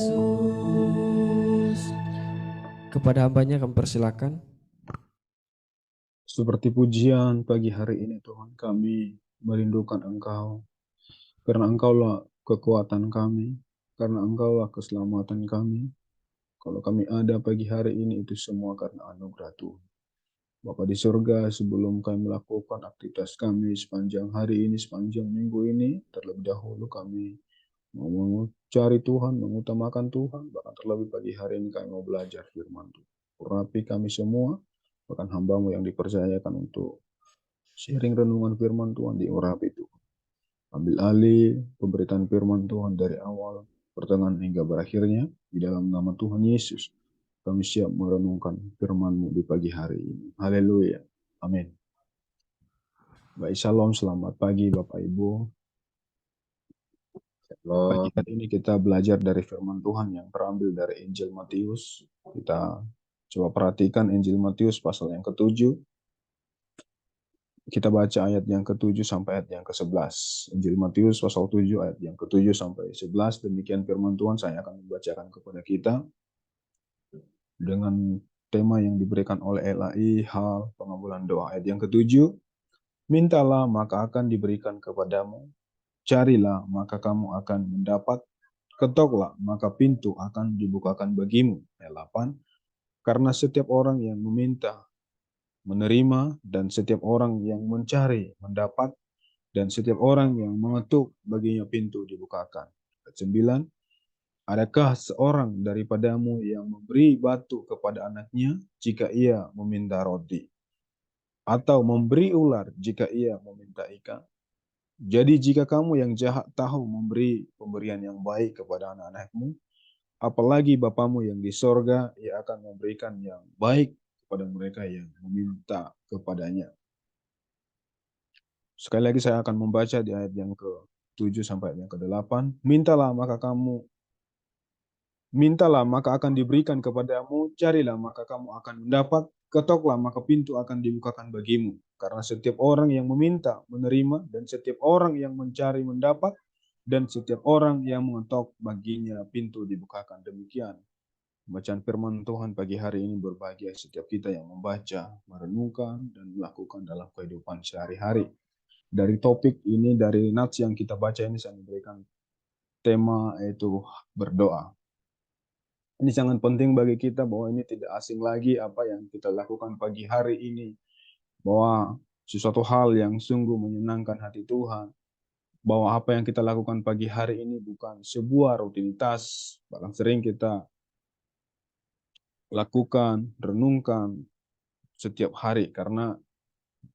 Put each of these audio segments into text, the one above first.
Yesus. Kepada hambanya kami persilakan. Seperti pujian pagi hari ini Tuhan, kami merindukan Engkau. Karena Engkaulah kekuatan kami, karena Engkaulah keselamatan kami. Kalau kami ada pagi hari ini itu semua karena anugerah Tuhan. Bapa di surga, sebelum kami melakukan aktivitas kami sepanjang hari ini, sepanjang minggu ini, terlebih dahulu kami mau mencari Tuhan, mengutamakan Tuhan, bahkan terlebih pagi hari ini kami mau belajar firman Tuhan. Urapi kami semua, bahkan hamba-Mu yang dipercayakan untuk sharing renungan firman Tuhan diurapi Tuhan. Ambil alih pemberitaan firman Tuhan dari awal, pertengahan hingga berakhirnya, di dalam nama Tuhan Yesus. Kami siap merenungkan firman-Mu di pagi hari ini. Haleluya. Amin. Baik, shalom, selamat pagi Bapak Ibu. Pagi hari ini kita belajar dari firman Tuhan yang terambil dari Injil Matius. Kita coba perhatikan Injil Matius pasal yang ke-7. Kita baca ayat yang ke-7 sampai ayat yang ke-11. Injil Matius pasal 7 ayat yang ke-7 sampai 11. Demikian firman Tuhan saya akan membacakan kepada kita dengan tema yang diberikan oleh LAI, hal pengabulan doa. Ayat yang ke-7, mintalah maka akan diberikan kepadamu, carilah maka kamu akan mendapat, ketoklah maka pintu akan dibukakan bagimu. Ayat 8, karena setiap orang yang meminta menerima, dan setiap orang yang mencari mendapat, dan setiap orang yang mengetuk baginya pintu dibukakan. Ayat 9, adakah seorang daripadamu yang memberi batu kepada anaknya jika ia meminta roti? Atau memberi ular jika ia meminta ikan? Jadi jika kamu yang jahat tahu memberi pemberian yang baik kepada anak-anakmu, apalagi Bapamu yang di sorga, ia akan memberikan yang baik kepada mereka yang meminta kepadanya. Sekali lagi saya akan membaca di ayat yang ke-7 sampai ayat yang ke-8. Mintalah maka akan diberikan kepadamu, carilah maka kamu akan mendapat, ketoklah maka pintu akan dibukakan bagimu. Karena setiap orang yang meminta menerima, dan setiap orang yang mencari mendapat, dan setiap orang yang mengetok baginya pintu dibukakan. Demikian bacaan firman Tuhan pagi hari ini. Berbahagia setiap kita yang membaca, merenungkan, dan melakukan dalam kehidupan sehari-hari. Dari topik ini, dari nats yang kita baca ini, saya memberikan tema yaitu berdoa. Ini sangat penting bagi kita bahwa ini tidak asing lagi apa yang kita lakukan pagi hari ini. Bahwa sesuatu hal yang sungguh menyenangkan hati Tuhan. Bahwa apa yang kita lakukan pagi hari ini bukan sebuah rutinitas. Bahkan sering kita lakukan, renungkan setiap hari. Karena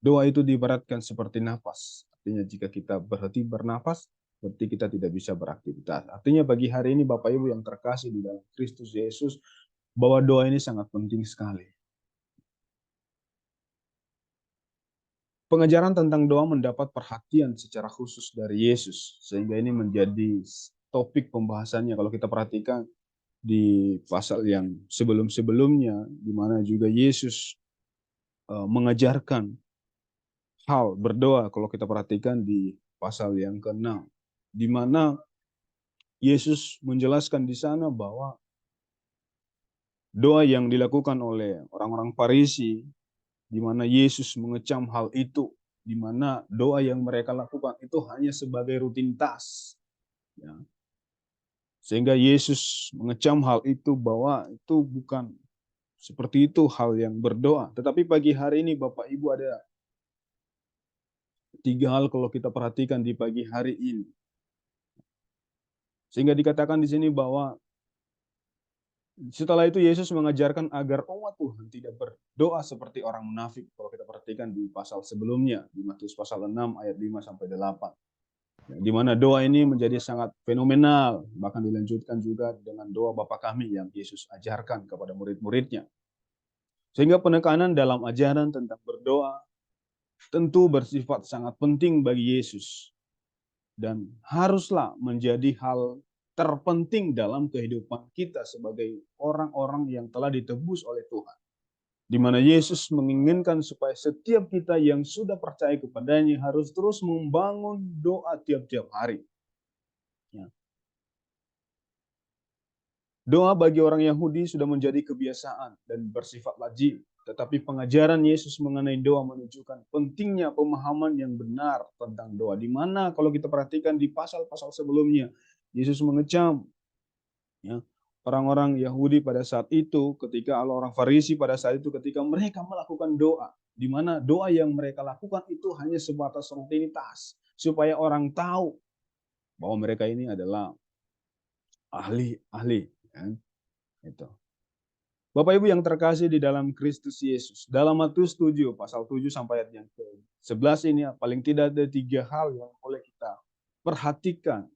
doa itu diibaratkan seperti nafas. Artinya jika kita berhenti bernafas, berarti kita tidak bisa beraktivitas. Artinya bagi hari ini Bapak Ibu yang terkasih di dalam Kristus Yesus, bahwa doa ini sangat penting sekali. Pengajaran tentang doa mendapat perhatian secara khusus dari Yesus, sehingga ini menjadi topik pembahasannya. Kalau kita perhatikan di pasal yang sebelum-sebelumnya, di mana juga Yesus mengajarkan hal berdoa. Kalau kita perhatikan di pasal yang ke-6, di mana Yesus menjelaskan di sana bahwa doa yang dilakukan oleh orang-orang Farisi, di mana Yesus mengecam hal itu, di mana doa yang mereka lakukan itu hanya sebagai rutinitas. Ya. Sehingga Yesus mengecam hal itu bahwa itu bukan seperti itu hal yang berdoa. Tetapi pagi hari ini Bapak Ibu ada 3 hal kalau kita perhatikan di pagi hari ini. Sehingga dikatakan di sini bahwa setelah itu Yesus mengajarkan agar umat Tuhan tidak berdoa seperti orang munafik. Kalau kita perhatikan di pasal sebelumnya, di Matius pasal 6 ayat 5 sampai 8. Di mana doa ini menjadi sangat fenomenal, bahkan dilanjutkan juga dengan doa Bapa kami yang Yesus ajarkan kepada murid-muridnya. Sehingga penekanan dalam ajaran tentang berdoa tentu bersifat sangat penting bagi Yesus. Dan haruslah menjadi hal terpenting dalam kehidupan kita sebagai orang-orang yang telah ditebus oleh Tuhan. Di mana Yesus menginginkan supaya setiap kita yang sudah percaya kepadanya harus terus membangun doa tiap-tiap hari. Ya. Doa bagi orang Yahudi sudah menjadi kebiasaan dan bersifat lazim. Tetapi pengajaran Yesus mengenai doa menunjukkan pentingnya pemahaman yang benar tentang doa. Di mana kalau kita perhatikan di pasal-pasal sebelumnya, Yesus mengecam, ya, orang-orang Yahudi pada saat itu, ketika orang Farisi pada saat itu, ketika mereka melakukan doa, di mana doa yang mereka lakukan itu hanya sebatas rutinitas, supaya orang tahu bahwa mereka ini adalah ahli-ahli. Ya, itu. Bapak Ibu yang terkasih di dalam Kristus Yesus, dalam Matius 7, pasal 7 sampai ayat yang ke-11 ini, paling tidak ada 3 hal yang boleh kita perhatikan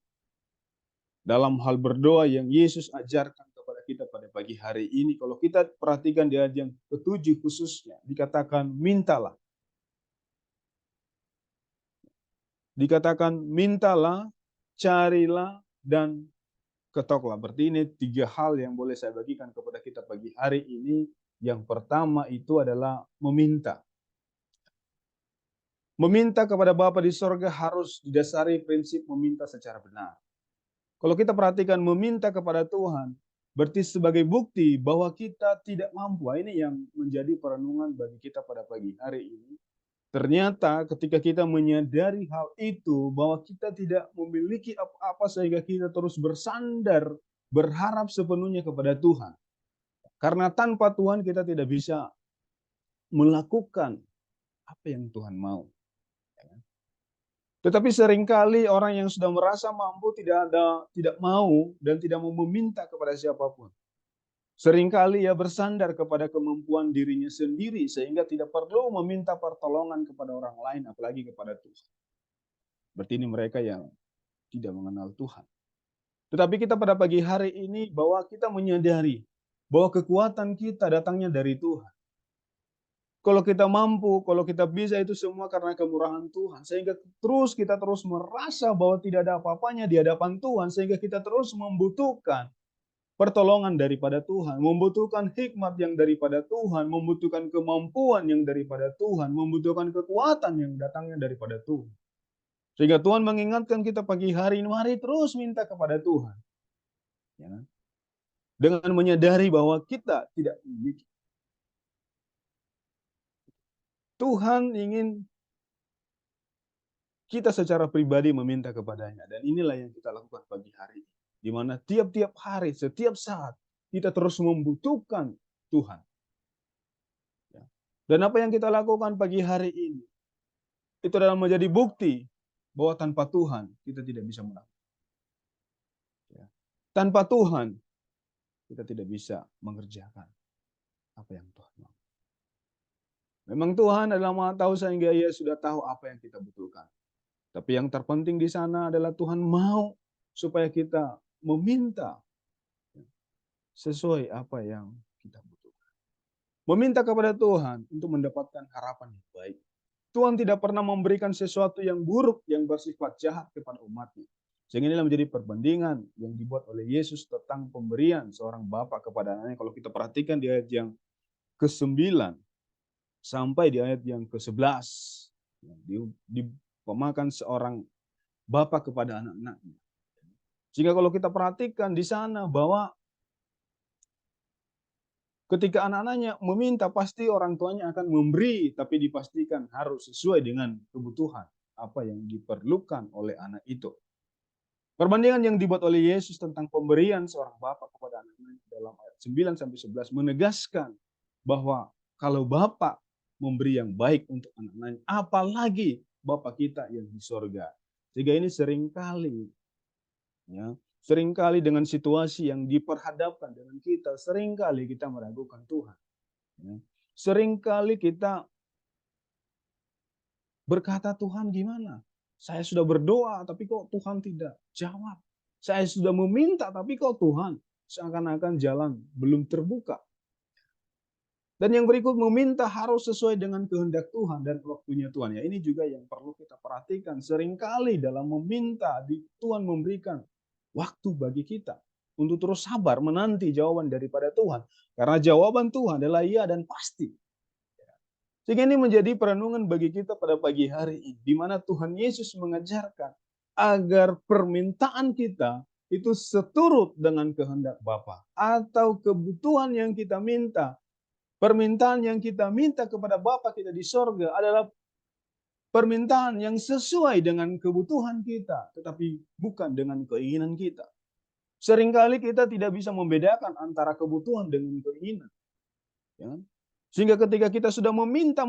dalam hal berdoa yang Yesus ajarkan kepada kita pada pagi hari ini. Kalau kita perhatikan di ayat yang ke-7 khususnya, dikatakan mintalah. Dikatakan mintalah, carilah, dan ketoklah. Berarti ini 3 hal yang boleh saya bagikan kepada kita pagi hari ini. Yang pertama itu adalah meminta. Meminta kepada Bapa di sorga harus didasari prinsip meminta secara benar. Kalau kita perhatikan meminta kepada Tuhan, berarti sebagai bukti bahwa kita tidak mampu. Ini yang menjadi perenungan bagi kita pada pagi hari ini. Ternyata ketika kita menyadari hal itu, bahwa kita tidak memiliki apa-apa sehingga kita terus bersandar, berharap sepenuhnya kepada Tuhan. Karena tanpa Tuhan kita tidak bisa melakukan apa yang Tuhan mau. Tetapi seringkali orang yang sudah merasa mampu tidak mau dan tidak mau meminta kepada siapapun. Seringkali ia bersandar kepada kemampuan dirinya sendiri sehingga tidak perlu meminta pertolongan kepada orang lain, apalagi kepada Tuhan. Berarti ini mereka yang tidak mengenal Tuhan. Tetapi kita pada pagi hari ini bahwa kita menyadari bahwa kekuatan kita datangnya dari Tuhan. Kalau kita mampu, kalau kita bisa, itu semua karena kemurahan Tuhan. Sehingga kita terus merasa bahwa tidak ada apa-apanya di hadapan Tuhan. Sehingga kita terus membutuhkan pertolongan daripada Tuhan. Membutuhkan hikmat yang daripada Tuhan. Membutuhkan kemampuan yang daripada Tuhan. Membutuhkan kekuatan yang datangnya daripada Tuhan. Sehingga Tuhan mengingatkan kita pagi hari ini, mari terus minta kepada Tuhan. Ya, dengan menyadari bahwa kita tidak memiliki. Tuhan ingin kita secara pribadi meminta kepadanya. Dan inilah yang kita lakukan pagi hari ini. Di mana tiap-tiap hari, setiap saat, kita terus membutuhkan Tuhan. Dan apa yang kita lakukan pagi hari ini, itu adalah menjadi bukti bahwa tanpa Tuhan, kita tidak bisa menang. Tanpa Tuhan, kita tidak bisa mengerjakan apa yang Tuhan mau. Memang Tuhan adalah Maha Tahu sehingga Ia sudah tahu apa yang kita butuhkan. Tapi yang terpenting di sana adalah Tuhan mau supaya kita meminta sesuai apa yang kita butuhkan. Meminta kepada Tuhan untuk mendapatkan harapan yang baik. Tuhan tidak pernah memberikan sesuatu yang buruk, yang bersifat jahat kepada umatnya. Sehingga inilah menjadi perbandingan yang dibuat oleh Yesus tentang pemberian seorang bapa kepada anaknya. Kalau kita perhatikan di ayat yang ke-9 sampai di ayat yang ke-11. Diumpamakan seorang bapa kepada anak-anaknya. Sehingga kalau kita perhatikan di sana bahwa ketika anak-anaknya meminta, pasti orang tuanya akan memberi, tapi dipastikan harus sesuai dengan kebutuhan apa yang diperlukan oleh anak itu. Perbandingan yang dibuat oleh Yesus tentang pemberian seorang bapa kepada anak-anaknya dalam ayat 9 sampai 11 menegaskan bahwa kalau bapa memberi yang baik untuk anak-anaknya, apalagi Bapa kita yang di sorga. Sehingga ini seringkali, ya, seringkali dengan situasi yang diperhadapkan dengan kita, seringkali kita meragukan Tuhan. Ya. Seringkali kita berkata, Tuhan gimana? Saya sudah berdoa, tapi kok Tuhan tidak jawab. Saya sudah meminta, tapi kok Tuhan seakan-akan jalan belum terbuka. Dan yang berikut, meminta harus sesuai dengan kehendak Tuhan dan waktunya Tuhan. Ya, ini juga yang perlu kita perhatikan. Seringkali dalam meminta, Tuhan memberikan waktu bagi kita untuk terus sabar menanti jawaban daripada Tuhan. Karena jawaban Tuhan adalah iya dan pasti. Sehingga ini menjadi perenungan bagi kita pada pagi hari ini, di mana Tuhan Yesus mengajarkan agar permintaan kita itu seturut dengan kehendak Bapa, atau kebutuhan yang kita minta, permintaan yang kita minta kepada Bapa kita di sorga adalah permintaan yang sesuai dengan kebutuhan kita, tetapi bukan dengan keinginan kita. Seringkali kita tidak bisa membedakan antara kebutuhan dengan keinginan. Ya. Sehingga ketika kita sudah meminta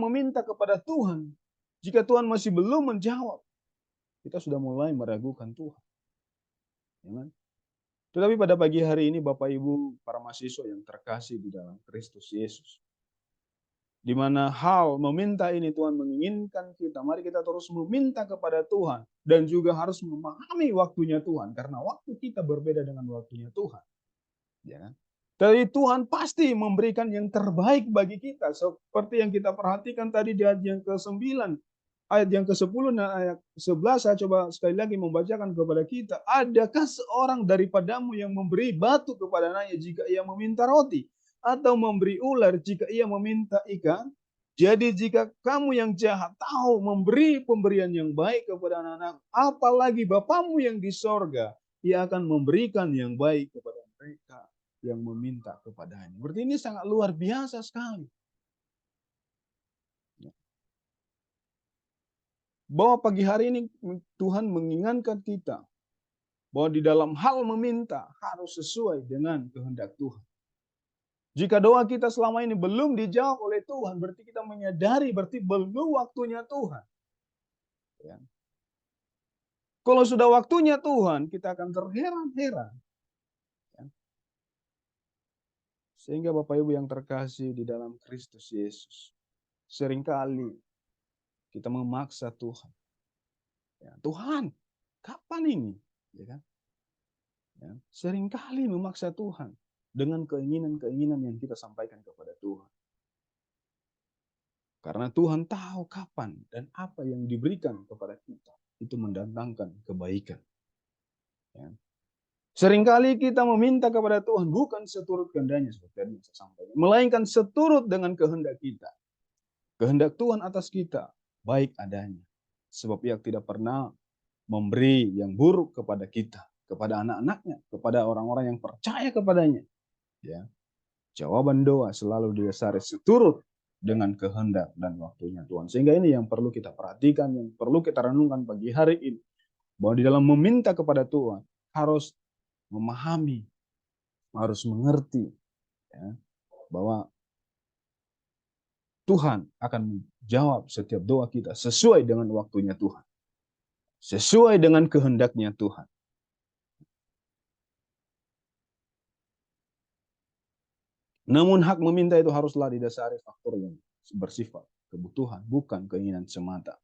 kepada Tuhan, jika Tuhan masih belum menjawab, kita sudah mulai meragukan Tuhan. Ya. Tetapi pada pagi hari ini Bapak Ibu para mahasiswa yang terkasih di dalam Kristus Yesus, di mana hal meminta ini Tuhan menginginkan kita, mari kita terus meminta kepada Tuhan dan juga harus memahami waktunya Tuhan, karena waktu kita berbeda dengan waktunya Tuhan. Ya. Tapi Tuhan pasti memberikan yang terbaik bagi kita, seperti yang kita perhatikan tadi di ayat yang ke-9, ayat yang ke-10 dan ayat 11. Saya coba sekali lagi membacakan kepada kita. Adakah seorang daripadamu yang memberi batu kepada anaknya jika ia meminta roti? Atau memberi ular jika ia meminta ikan? Jadi jika kamu yang jahat tahu memberi pemberian yang baik kepada anak-anak, apalagi Bapamu yang di sorga, ia akan memberikan yang baik kepada mereka yang meminta kepadanya. Berarti ini sangat luar biasa sekali. Bahwa pagi hari ini Tuhan mengingatkan kita bahwa di dalam hal meminta harus sesuai dengan kehendak Tuhan. Jika doa kita selama ini belum dijawab oleh Tuhan, berarti kita menyadari berarti belum waktunya Tuhan. Ya. Kalau sudah waktunya Tuhan, kita akan terheran-heran. Ya. Sehingga Bapak Ibu yang terkasih di dalam Kristus Yesus, seringkali kita memaksa Tuhan. Ya, Tuhan, kapan ini? Ya kan? Ya, seringkali memaksa Tuhan dengan keinginan-keinginan yang kita sampaikan kepada Tuhan. Karena Tuhan tahu kapan dan apa yang diberikan kepada kita itu mendatangkan kebaikan. Ya. Seringkali kita meminta kepada Tuhan bukan seturut kehendaknya seperti yang saya sampaikan, melainkan seturut dengan kehendak kita. Kehendak Tuhan atas kita baik adanya, sebab Ia tidak pernah memberi yang buruk kepada kita, kepada anak-anaknya, kepada orang-orang yang percaya kepadanya. Ya, jawaban doa selalu didasari seturut dengan kehendak dan waktunya Tuhan. Sehingga ini yang perlu kita perhatikan, yang perlu kita renungkan pagi hari ini. Bahwa di dalam meminta kepada Tuhan harus memahami, harus mengerti ya, bahwa Tuhan akan menjawab setiap doa kita sesuai dengan waktunya Tuhan. Sesuai dengan kehendaknya Tuhan. Namun hak meminta itu haruslah didasari faktor yang bersifat kebutuhan, bukan keinginan semata.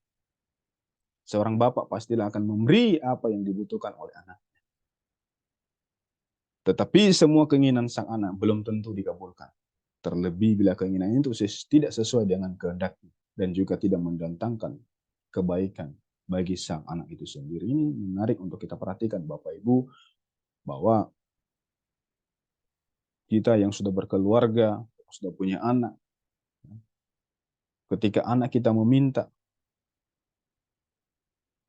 Seorang bapak pastilah akan memberi apa yang dibutuhkan oleh anaknya. Tetapi semua keinginan sang anak belum tentu dikabulkan. Terlebih bila keinginan itu tidak sesuai dengan kehendaknya dan juga tidak mendatangkan kebaikan bagi sang anak itu sendiri. Ini menarik untuk kita perhatikan Bapak Ibu, bahwa kita yang sudah berkeluarga, sudah punya anak, ketika anak kita meminta,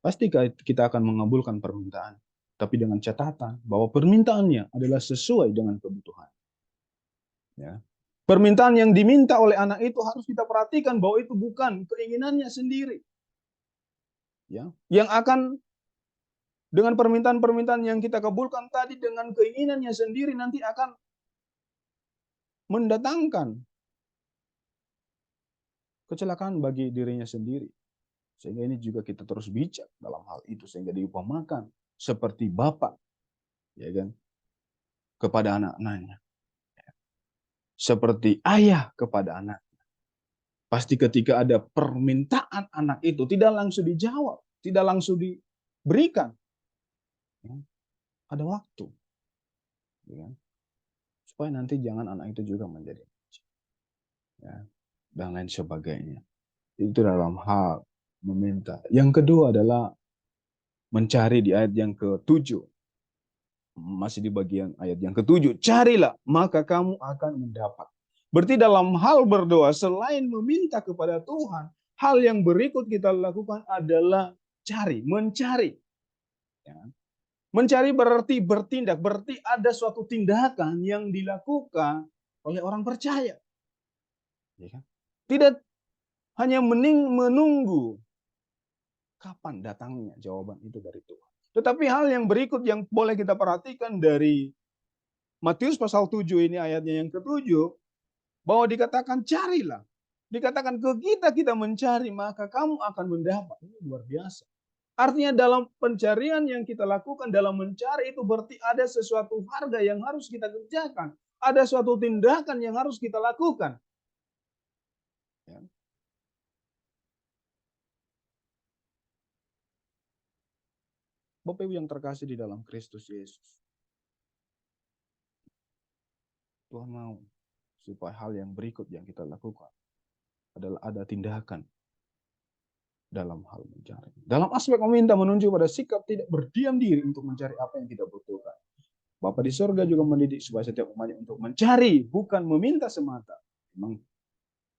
pasti kita akan mengabulkan permintaan. Tapi dengan catatan bahwa permintaannya adalah sesuai dengan kebutuhan. Ya. Permintaan yang diminta oleh anak itu harus kita perhatikan bahwa itu bukan keinginannya sendiri. Ya. Yang akan dengan permintaan-permintaan yang kita kabulkan tadi dengan keinginannya sendiri nanti akan mendatangkan kecelakaan bagi dirinya sendiri. Sehingga ini juga kita terus bijak dalam hal itu, sehingga diupamakan seperti bapak, ya kan, kepada anak-anaknya, seperti ayah kepada anaknya. Pasti ketika ada permintaan anak itu tidak langsung dijawab, tidak langsung diberikan, ya, ada waktu, ya kan? Supaya nanti jangan anak itu juga menjadi, ya, dan lain sebagainya. Itu dalam hal meminta. Yang kedua adalah mencari di ayat yang ke-7. Masih di bagian ayat yang ke-7. Carilah, maka kamu akan mendapat. Berarti dalam hal berdoa, selain meminta kepada Tuhan, hal yang berikut kita lakukan adalah mencari. Ya. Mencari berarti bertindak, berarti ada suatu tindakan yang dilakukan oleh orang percaya. Ya kan? Tidak hanya menunggu kapan datangnya jawaban itu dari Tuhan. Tetapi hal yang berikut yang boleh kita perhatikan dari Matius pasal 7 ini ayatnya yang ke-7, bahwa dikatakan carilah. Dikatakan ke kita mencari, maka kamu akan mendapat. Ini luar biasa. Artinya dalam pencarian yang kita lakukan, dalam mencari itu berarti ada sesuatu harga yang harus kita kerjakan. Ada suatu tindakan yang harus kita lakukan. Ya. Bapak Ibu yang terkasih di dalam Kristus Yesus. Tuhan mau supaya hal yang berikut yang kita lakukan adalah ada tindakan dalam hal mencari. Dalam aspek meminta menunjuk pada sikap tidak berdiam diri untuk mencari apa yang kita butuhkan. Bapa di surga juga mendidik supaya setiap umatnya untuk mencari, bukan meminta semata. Memang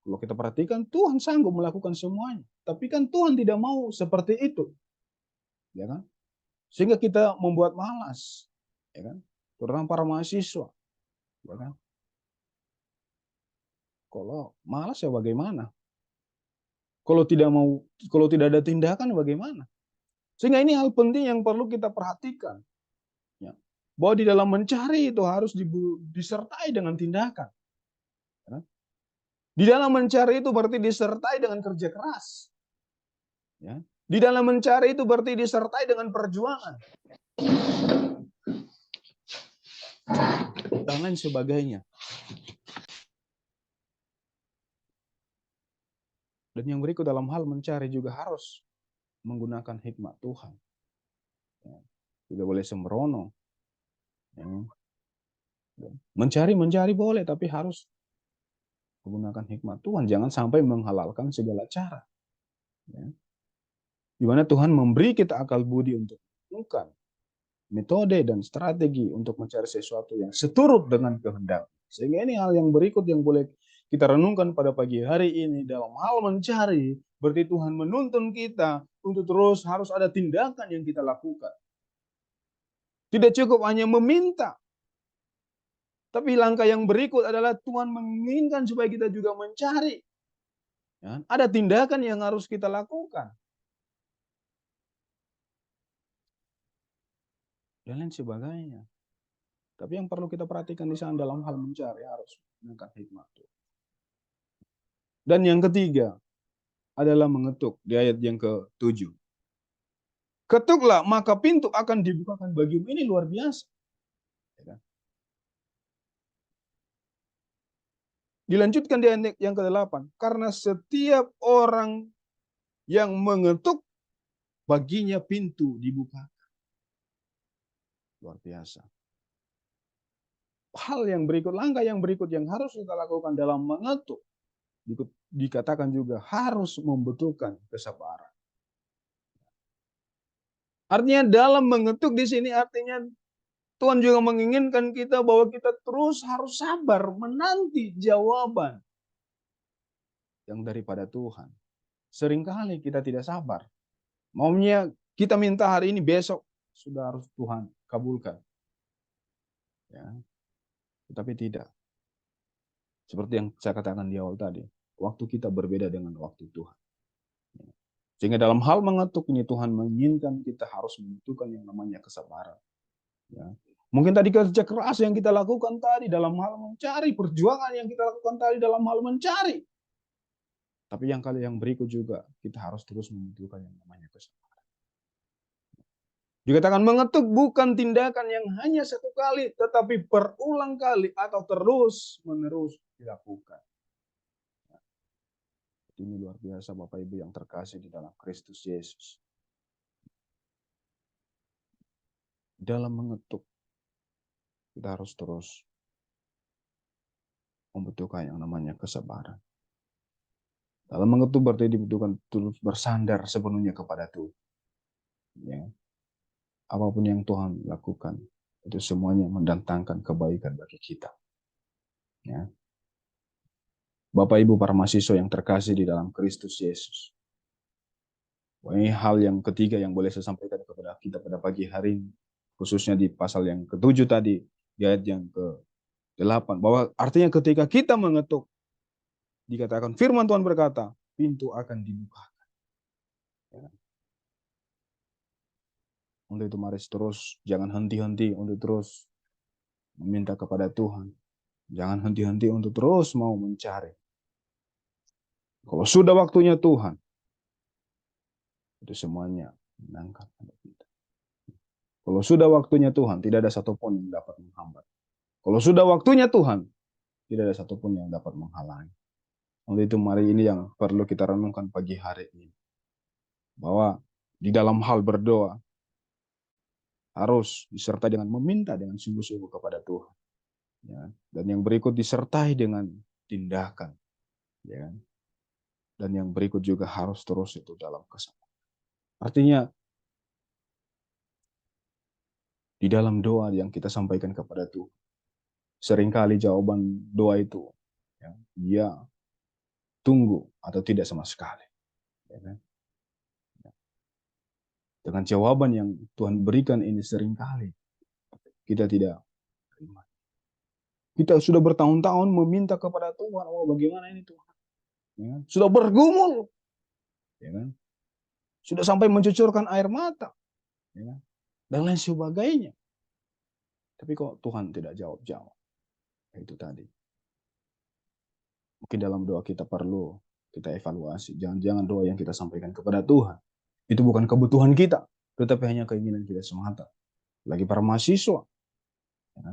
kalau kita perhatikan Tuhan sanggup melakukan semuanya. Tapi kan Tuhan tidak mau seperti itu. Ya kan? Sehingga kita membuat malas. Ya kan? Terutama para mahasiswa. Ya kan? Kalau malas ya bagaimana? Kalau tidak ada tindakan bagaimana? Sehingga ini hal penting yang perlu kita perhatikan. Ya. Bahwa di dalam mencari itu harus disertai dengan tindakan. Ya. Di dalam mencari itu berarti disertai dengan kerja keras. Ya. Di dalam mencari itu berarti disertai dengan perjuangan. Dan lain sebagainya. Dan yang berikut dalam hal mencari juga harus menggunakan hikmat Tuhan. Ya. Tidak boleh sembrono. Ya. Mencari boleh, tapi harus menggunakan hikmat Tuhan. Jangan sampai menghalalkan segala cara. Ya. Di mana Tuhan memberi kita akal budi untuk menemukan metode dan strategi untuk mencari sesuatu yang seturut dengan kehendak. Sehingga ini hal yang berikut yang boleh kita renungkan pada pagi hari ini. Dalam hal mencari, berarti Tuhan menuntun kita untuk terus harus ada tindakan yang kita lakukan. Tidak cukup hanya meminta. Tapi langkah yang berikut adalah Tuhan menginginkan supaya kita juga mencari. Ya, ada tindakan yang harus kita lakukan. Dan lain sebagainya. Tapi yang perlu kita perhatikan di sana dalam hal mencari harus menggunakan hikmat. Dan yang ketiga adalah mengetuk di ayat yang ke-7. Ketuklah maka pintu akan dibukakan bagimu. Ini luar biasa. Dilanjutkan di ayat yang ke-8. Karena setiap orang yang mengetuk, baginya pintu dibuka. Luar biasa. Hal yang berikut, langkah yang berikut yang harus kita lakukan dalam mengetuk, dikatakan juga harus membutuhkan kesabaran. Artinya dalam mengetuk di sini artinya Tuhan juga menginginkan kita bahwa kita terus harus sabar menanti jawaban yang daripada Tuhan. Seringkali kita tidak sabar. Maunya kita minta hari ini, besok sudah harus Tuhan kabulkan. Ya. Tetapi tidak. Seperti yang saya katakan di awal tadi, waktu kita berbeda dengan waktu Tuhan. Sehingga dalam hal mengetuk ini Tuhan menginginkan kita harus membutuhkan yang namanya kesabaran. Ya. Mungkin tadi kerja keras yang kita lakukan tadi dalam hal mencari, perjuangan yang kita lakukan tadi dalam hal mencari. Tapi yang kali yang berikut juga kita harus terus membutuhkan yang namanya kesabaran. Dikatakan mengetuk bukan tindakan yang hanya satu kali, tetapi berulang kali atau terus menerus dilakukan. Ini luar biasa Bapak Ibu yang terkasih di dalam Kristus Yesus. Dalam mengetuk, kita harus terus membutuhkan yang namanya kesabaran. Dalam mengetuk berarti dibutuhkan terus bersandar sepenuhnya kepada Tuhan. Ya. Apapun yang Tuhan lakukan, itu semuanya mendatangkan kebaikan bagi kita. Ya. Bapak Ibu para mahasiswa yang terkasih di dalam Kristus Yesus. Ini hal yang ketiga yang boleh saya sampaikan kepada kita pada pagi hari ini. khususnya di pasal yang ke-7 tadi, di ayat yang ke-8, bahwa artinya ketika kita mengetuk, dikatakan firman Tuhan berkata, pintu akan dibuka. Ya. Untuk itu mari terus, jangan henti-henti untuk terus meminta kepada Tuhan. Jangan henti-henti untuk terus mau mencari. Kalau sudah waktunya Tuhan, itu semuanya menangkan kita. Kalau sudah waktunya Tuhan, tidak ada satupun yang dapat menghambat. Kalau sudah waktunya Tuhan, tidak ada satupun yang dapat menghalangi. Untuk itu mari ini yang perlu kita renungkan pagi hari ini. Bahwa di dalam hal berdoa, harus disertai dengan meminta dengan sungguh-sungguh kepada Tuhan. Ya. Dan yang berikut disertai dengan tindakan. Ya. Dan yang berikut juga harus terus itu dalam kesabaran. Artinya, di dalam doa yang kita sampaikan kepada Tuhan, seringkali jawaban doa itu, ya tunggu atau tidak sama sekali. Ya kan? Dengan jawaban yang Tuhan berikan ini seringkali kita tidak terima. Kita sudah bertahun-tahun meminta kepada Tuhan, oh bagaimana ini Tuhan? Ya kan? Sudah bergumul, ya kan? Sudah sampai mencucurkan air mata, ya kan? Dan lain sebagainya. Tapi kok Tuhan tidak jawab-jawab? Itu tadi. Mungkin dalam doa kita perlu kita evaluasi. Jangan-jangan doa yang kita sampaikan kepada Tuhan itu bukan kebutuhan kita, tetapi hanya keinginan kita semata. Lagi para mahasiswa, ya,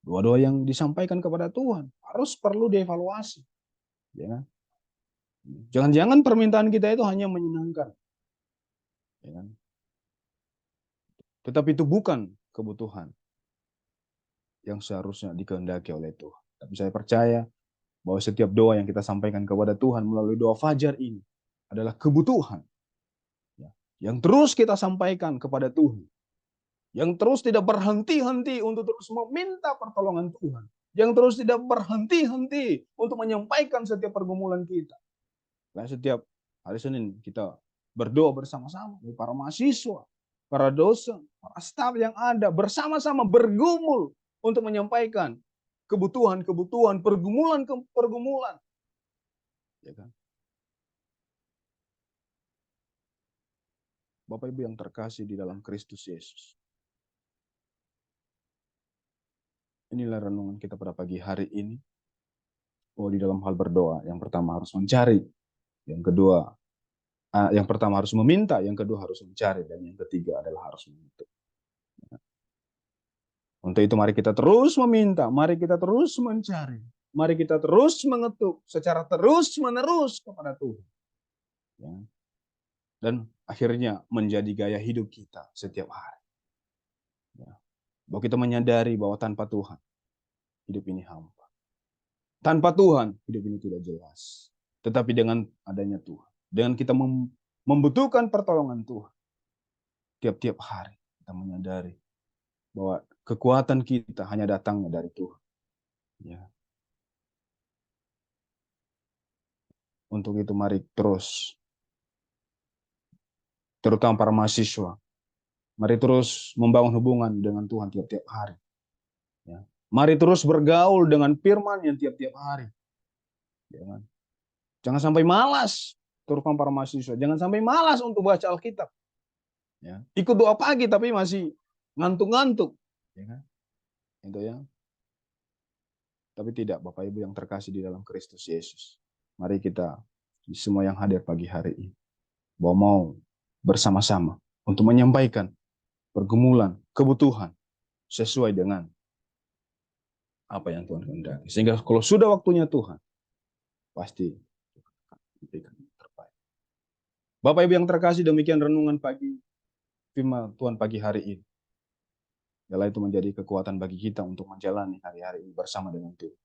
doa-doa yang disampaikan kepada Tuhan harus perlu dievaluasi. Ya. Jangan-jangan permintaan kita itu hanya menyenangkan. Ya. Tetapi itu bukan kebutuhan yang seharusnya dikehendaki oleh Tuhan. Tapi saya percaya bahwa setiap doa yang kita sampaikan kepada Tuhan melalui doa fajar ini adalah kebutuhan yang terus kita sampaikan kepada Tuhan, yang terus tidak berhenti-henti untuk terus meminta pertolongan Tuhan, yang terus tidak berhenti-henti untuk menyampaikan setiap pergumulan kita. Dan setiap hari Senin kita berdoa bersama-sama, para mahasiswa, para dosen, para staf yang ada, bersama-sama bergumul untuk menyampaikan kebutuhan-kebutuhan, pergumulan-pergumulan. Ya kan? Bapak Ibu yang terkasih di dalam Kristus Yesus. Inilah renungan kita pada pagi hari ini. Oh, di dalam hal berdoa, yang pertama harus mencari, yang kedua, yang pertama harus meminta, yang kedua harus mencari, dan yang ketiga adalah harus menuntut. Untuk itu mari kita terus meminta, mari kita terus mencari, mari kita terus mengetuk secara terus-menerus kepada Tuhan. Ya. Dan akhirnya menjadi gaya hidup kita setiap hari. Ya. Bahwa kita menyadari bahwa tanpa Tuhan, hidup ini hampa. Tanpa Tuhan, hidup ini tidak jelas. Tetapi dengan adanya Tuhan, dengan kita membutuhkan pertolongan Tuhan, tiap-tiap hari kita menyadari bahwa kekuatan kita hanya datangnya dari Tuhan. Ya. Untuk itu mari terus, terutama para mahasiswa, mari terus membangun hubungan dengan Tuhan tiap-tiap hari. Ya. Mari terus bergaul dengan firman yang tiap-tiap hari. Jangan sampai malas, terutama para mahasiswa. Jangan sampai malas untuk baca Alkitab. Ya. Ikut doa pagi tapi masih ngantuk-ngantuk. Ya kan? Itu ya. Tapi tidak, Bapak Ibu yang terkasih di dalam Kristus Yesus. Mari kita, semua yang hadir pagi hari ini, bahwa mau bersama-sama untuk menyampaikan pergumulan, kebutuhan, sesuai dengan apa yang Tuhan kehendaki. Sehingga kalau sudah waktunya Tuhan, pasti diberikan yang terbaik. Bapak Ibu yang terkasih, demikian renungan pagi firman Tuhan pagi hari ini. Biarlah itu menjadi kekuatan bagi kita untuk menjalani hari-hari ini bersama dengan Tuhan.